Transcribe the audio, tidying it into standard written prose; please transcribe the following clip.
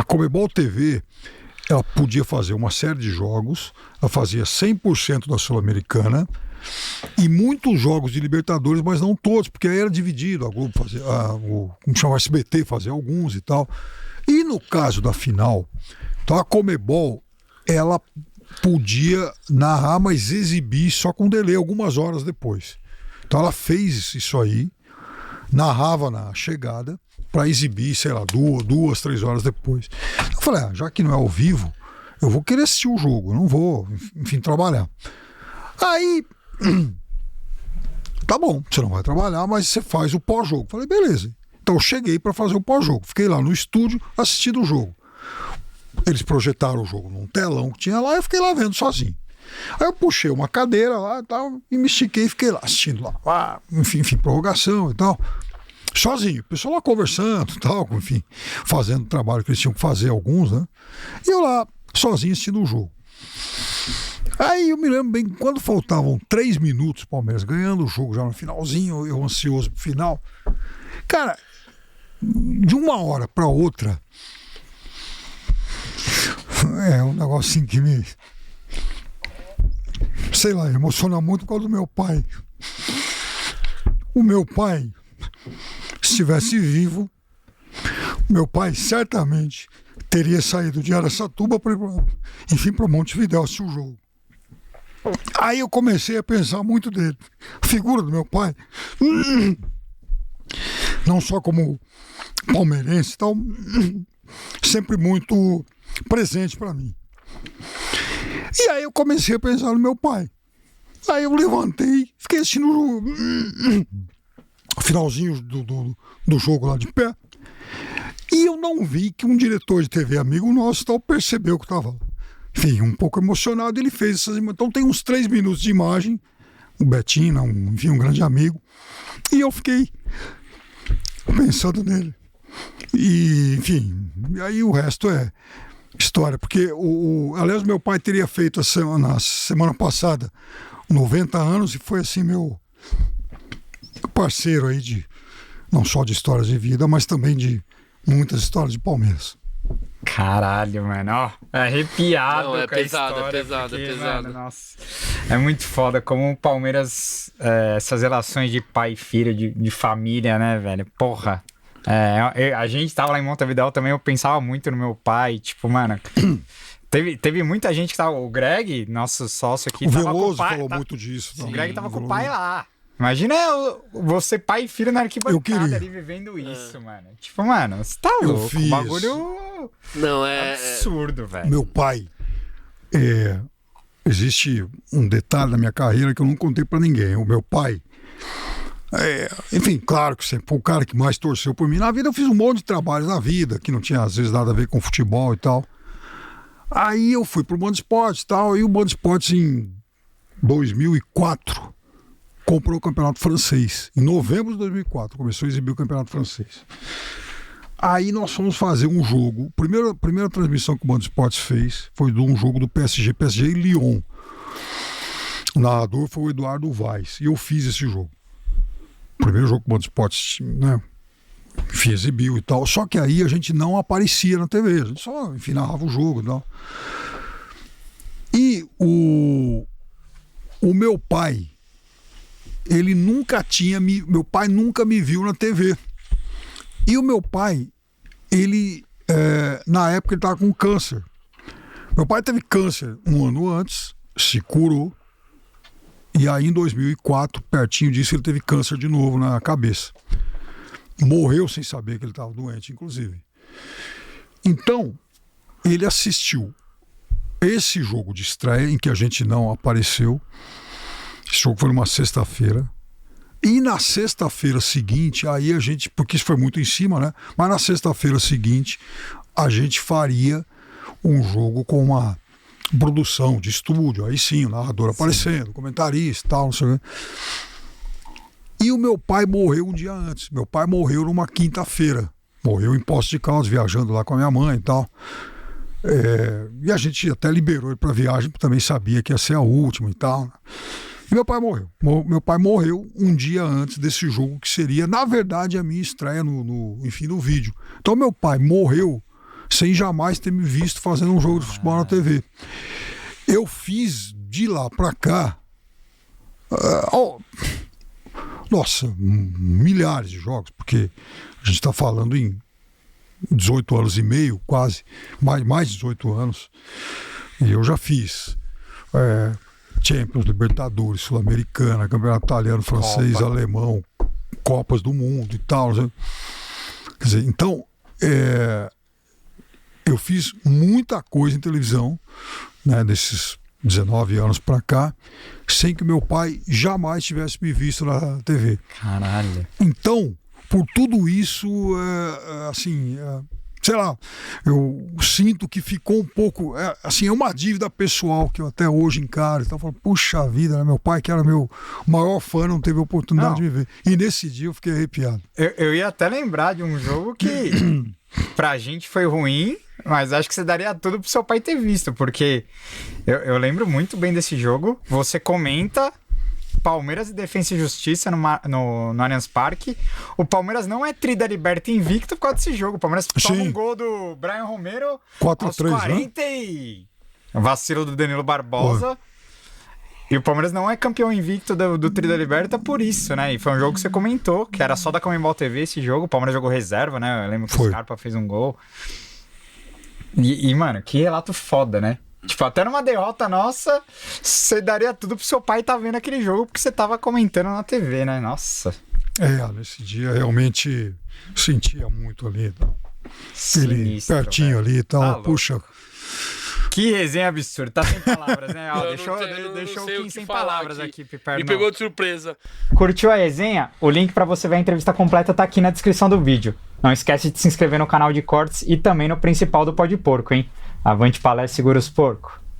a Conmebol TV, ela podia fazer uma série de jogos, ela fazia 100% da Sul-Americana e muitos jogos de Libertadores, mas não todos, porque aí era dividido, a Globo fazia, como chama, o SBT fazia alguns e tal. E no caso da final, então a Conmebol, ela podia narrar, mas exibir só com delay algumas horas depois. Então ela fez isso aí, narrava na chegada para exibir, sei lá, 2, 3 horas depois. Eu falei, já que não é ao vivo, eu vou querer assistir o jogo, eu não vou, enfim, trabalhar. Aí, tá bom, você não vai trabalhar, mas você faz o pós-jogo. Falei, beleza. Então eu cheguei para fazer o pós-jogo. Fiquei lá no estúdio assistindo o jogo. Eles projetaram o jogo num telão que tinha lá e eu fiquei lá vendo sozinho. Aí eu puxei uma cadeira lá e tal, e me estiquei e fiquei lá assistindo lá, enfim, prorrogação e tal. Sozinho, o pessoal lá conversando e tal, enfim, fazendo o trabalho que eles tinham que fazer, alguns, né? E eu lá, sozinho assistindo o jogo. Aí eu me lembro bem, quando faltavam 3 minutos, o Palmeiras ganhando o jogo já no finalzinho, eu ansioso pro final. Cara, de uma hora para outra, é um negócio assim que me, sei lá, emociona muito por causa do meu pai. O meu pai, se estivesse vivo, meu pai certamente teria saído de Araçatuba para Montevidéu assistir o jogo. Aí eu comecei a pensar muito dele. A figura do meu pai, não só como palmeirense, tal, sempre muito presente para mim. E aí eu comecei a pensar no meu pai. Aí eu levantei, fiquei assistindo o finalzinho do jogo lá de pé. E eu não vi que um diretor de TV amigo nosso tal percebeu que estava, enfim, um pouco emocionado. Ele fez essas imagens. Então tem uns 3 minutos de imagem, o Betinho, enfim, um grande amigo. E eu fiquei pensando nele. E, enfim, e aí o resto é história. Porque, aliás, meu pai teria feito na semana passada 90 anos e foi assim meu parceiro aí não só de histórias de vida, mas também de muitas histórias de Palmeiras. Caralho, mano, ó, arrepiado. Não, é com pesado, a história, é pesado, porque, é pesado. Mano, nossa, é muito foda como o Palmeiras, essas relações de pai e filho, de família, né, velho, porra. A gente tava lá em Montevidéu também, eu pensava muito no meu pai, tipo, mano, teve muita gente que tava, o Greg, nosso sócio aqui, o tava Veloso com o pai, falou muito disso. O Greg tava com o pai lá. Imagina você, pai e filho, na arquibancada ali vivendo isso, mano. Tipo, mano, você tá louco. O bagulho não, absurdo, velho. Meu pai, existe um detalhe na minha carreira que eu não contei pra ninguém. O meu pai, enfim, claro que sempre foi o cara que mais torceu por mim. Na vida eu fiz um monte de trabalhos na vida, que não tinha às vezes nada a ver com futebol e tal. Aí eu fui pro Band Esportes e tal, e o Band Esportes em 2004... comprou o campeonato francês. Em novembro de 2004, começou a exibir o campeonato francês. Aí nós fomos fazer um jogo. A primeira transmissão que o Band Esportes fez foi de um jogo do PSG e Lyon. O narrador foi o Eduardo Vaz. E eu fiz esse jogo. O primeiro jogo que o Band Esportes, né, enfim, exibiu e tal. Só que aí a gente não aparecia na TV. A gente só, enfim, narrava o jogo e tal. E o meu pai, ele nunca meu pai nunca me viu na TV. E o meu pai, ele, na época ele estava com câncer. Meu pai teve câncer um ano antes, se curou, e aí em 2004, pertinho disso, ele teve câncer de novo na cabeça. Morreu sem saber que ele estava doente, inclusive. Então, ele assistiu esse jogo de estreia, em que a gente não apareceu. Esse jogo foi numa sexta-feira. E na sexta-feira seguinte, aí a gente, porque isso foi muito em cima, né? Mas na sexta-feira seguinte, a gente faria um jogo com uma produção de estúdio. Aí sim, o narrador aparecendo, comentarista e tal, não sei o quê. E o meu pai morreu um dia antes. Meu pai morreu numa quinta-feira. Morreu em Poços de Caldas, viajando lá com a minha mãe e tal. E a gente até liberou ele para viagem, porque também sabia que ia ser a última e tal. E meu pai morreu. Meu pai morreu um dia antes desse jogo, que seria, na verdade, a minha estreia no vídeo. Então meu pai morreu sem jamais ter me visto fazendo um jogo de futebol na TV. Eu fiz de lá pra cá, nossa, milhares de jogos, porque a gente está falando em 18 anos e meio, quase, mais de 18 anos. E eu já fiz Champions, Libertadores, Sul-Americana, Campeonato Italiano, Francês, Alemão, Copas do Mundo e tal. Quer dizer, então, eu fiz muita coisa em televisão, né, desses 19 anos pra cá, sem que meu pai jamais tivesse me visto na TV. Caralho. Então, por tudo isso, assim, sei lá, eu sinto que ficou um pouco, assim, é uma dívida pessoal que eu até hoje encaro. Então eu falo, puxa vida, né? Meu pai, que era meu maior fã, não teve a oportunidade de me ver. E nesse dia eu fiquei arrepiado. Eu ia até lembrar de um jogo que pra gente foi ruim, mas acho que você daria tudo pro seu pai ter visto, porque eu lembro muito bem desse jogo. Você comenta Palmeiras e Defensa e Justiça no Allianz Parque. O Palmeiras não é tri da Liberta invicto por causa desse jogo. O Palmeiras toma um gol do Brian Romero 4-3, aos 40 né? E vacilo do Danilo Barbosa. E o Palmeiras não é campeão invicto do tri da Liberta por isso, né? E foi um jogo que você comentou, que era só da Comembol TV esse jogo. O Palmeiras jogou reserva, né? Eu lembro que o Scarpa fez um gol. E, mano, que relato foda, né? Tipo, até numa derrota nossa, você daria tudo pro seu pai estar vendo aquele jogo porque você tava comentando na TV, né? Nossa. Nesse dia realmente sentia muito ali. Ele pertinho ali e tal. Puxa. Que resenha absurda. Tá sem palavras, né? Deixou o Kim sem palavras aqui, Piperno. Me pegou de surpresa. Curtiu a resenha? O link pra você ver a entrevista completa tá aqui na descrição do vídeo. Não esquece de se inscrever no canal de cortes e também no principal do Pó de Porco, hein? Avante palestra, segura os porcos.